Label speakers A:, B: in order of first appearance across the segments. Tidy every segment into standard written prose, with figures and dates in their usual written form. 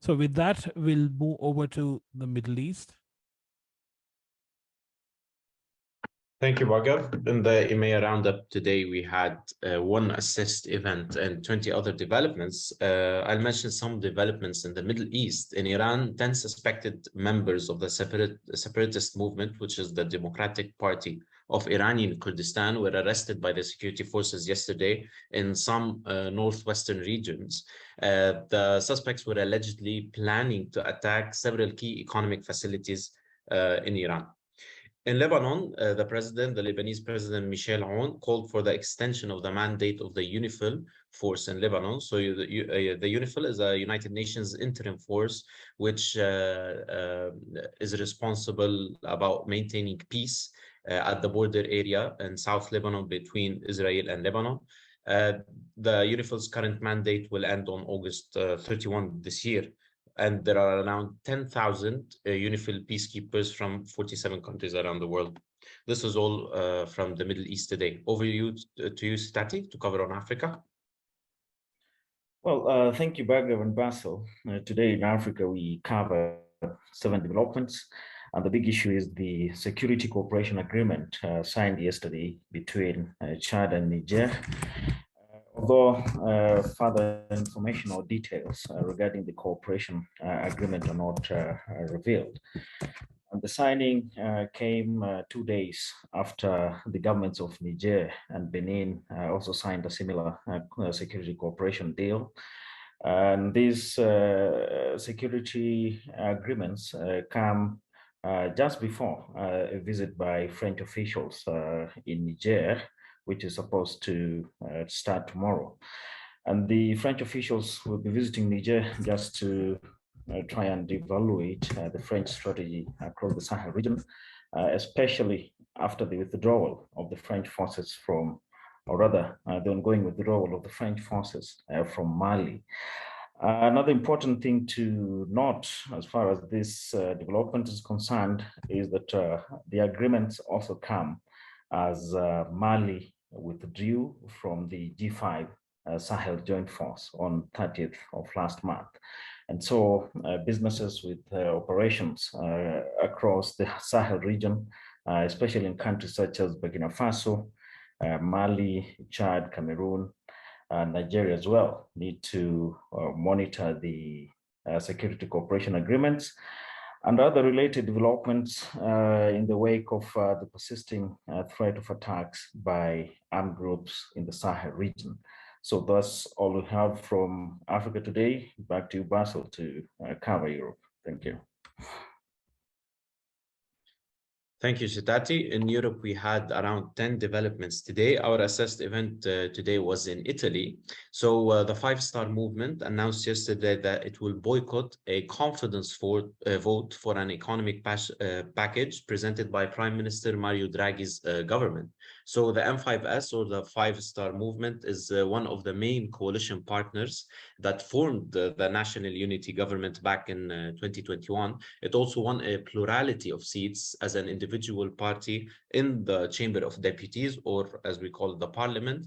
A: So with that, we'll move over to the Middle East.
B: Thank you, Bhargav. In the EMEA roundup today, we had one assist event and 20 other developments. I'll mention some developments in the Middle East. In Iran, 10 suspected members of the separatist movement, which is the Democratic Party of Iranian Kurdistan, were arrested by the security forces yesterday in some northwestern regions. The suspects were allegedly planning to attack several key economic facilities in Iran. In Lebanon, the Lebanese president, Michel Aoun, called for the extension of the mandate of the UNIFIL force in Lebanon. So the UNIFIL is a United Nations interim force, which is responsible about maintaining peace at the border area in South Lebanon between Israel and Lebanon. The UNIFIL's current mandate will end on August 31 this year. And there are around 10,000 UNIFIL peacekeepers from 47 countries around the world. This is all from the Middle East today. Over to you, Sitati, to cover on Africa.
C: Well, thank you, Bhargav and Bassel. Today in Africa, we cover 7 developments. And the big issue is the security cooperation agreement signed yesterday between Chad and Niger. Although further information or details regarding the cooperation agreement are not revealed. And the signing came 2 days after the governments of Niger and Benin also signed a similar security cooperation deal. And these security agreements come just before a visit by French officials in Niger, which is supposed to start tomorrow. And the French officials will be visiting Niger just to try and evaluate the French strategy across the Sahel region, especially after the withdrawal of the French forces from, or rather, the ongoing withdrawal of the French forces from Mali. Another important thing to note as far as this development is concerned is that the agreements also come as Mali withdrew from the G5 Sahel Joint Force on 30th of last month. And so businesses with operations across the Sahel region, especially in countries such as Burkina Faso, Mali, Chad, Cameroon, Nigeria as well, need to monitor the security cooperation agreements and other related developments in the wake of the persisting threat of attacks by armed groups in the Sahel region. So that's all we have from Africa today. Back to you, Bassel, to cover Europe. Thank you.
B: Thank you, Sitati. In Europe, we had around 10 developments today. Our assessed event today was in Italy. So the Five-Star Movement announced yesterday that it will boycott a confidence vote for an economic package presented by Prime Minister Mario Draghi's government. So the M5S, or the Five-Star Movement, is one of the main coalition partners that formed the National Unity Government back in 2021. It also won a plurality of seats as an individual party in the Chamber of Deputies, or as we call it, the Parliament,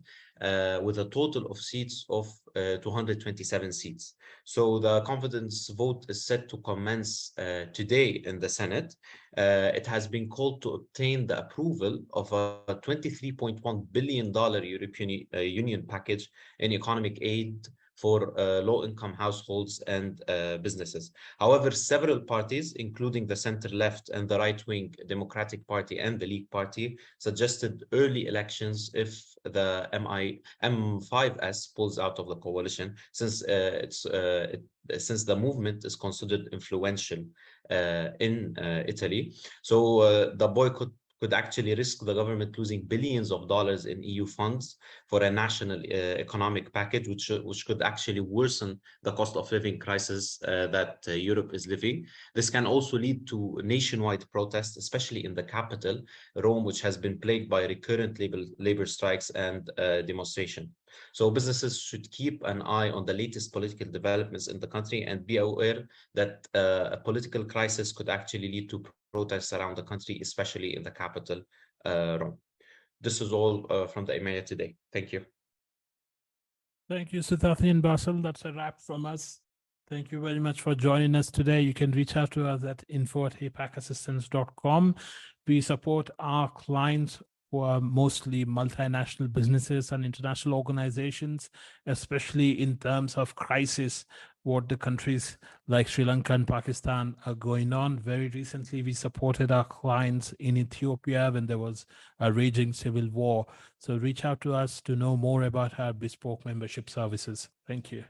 B: with a total of seats of 227 seats. So the confidence vote is set to commence today in the Senate. It has been called to obtain the approval of a $23.1 billion European Union package in economic aid for low-income households and businesses. However, several parties, including the center-left and the right-wing Democratic Party and the League Party, suggested early elections if the M5S pulls out of the coalition, since since the movement is considered influential in Italy. So the boycott could actually risk the government losing billions of dollars in EU funds for a national economic package, which could actually worsen the cost of living crisis that Europe is living. This can also lead to nationwide protests, especially in the capital, Rome, which has been plagued by recurrent labor strikes and demonstration. So businesses should keep an eye on the latest political developments in the country and be aware that a political crisis could actually lead to protests around the country, especially in the capital, Rome. This is all from the EMEA today. Thank you.
A: Thank you, Sitati and Bassel. That's a wrap from us. Thank you very much for joining us today. You can reach out to us at info@apacassistance.com. We support our clients who are mostly multinational businesses and international organizations, especially in terms of crisis, what the countries like Sri Lanka and Pakistan are going on. Very recently, we supported our clients in Ethiopia when there was a raging civil war. So reach out to us to know more about our bespoke membership services. Thank you.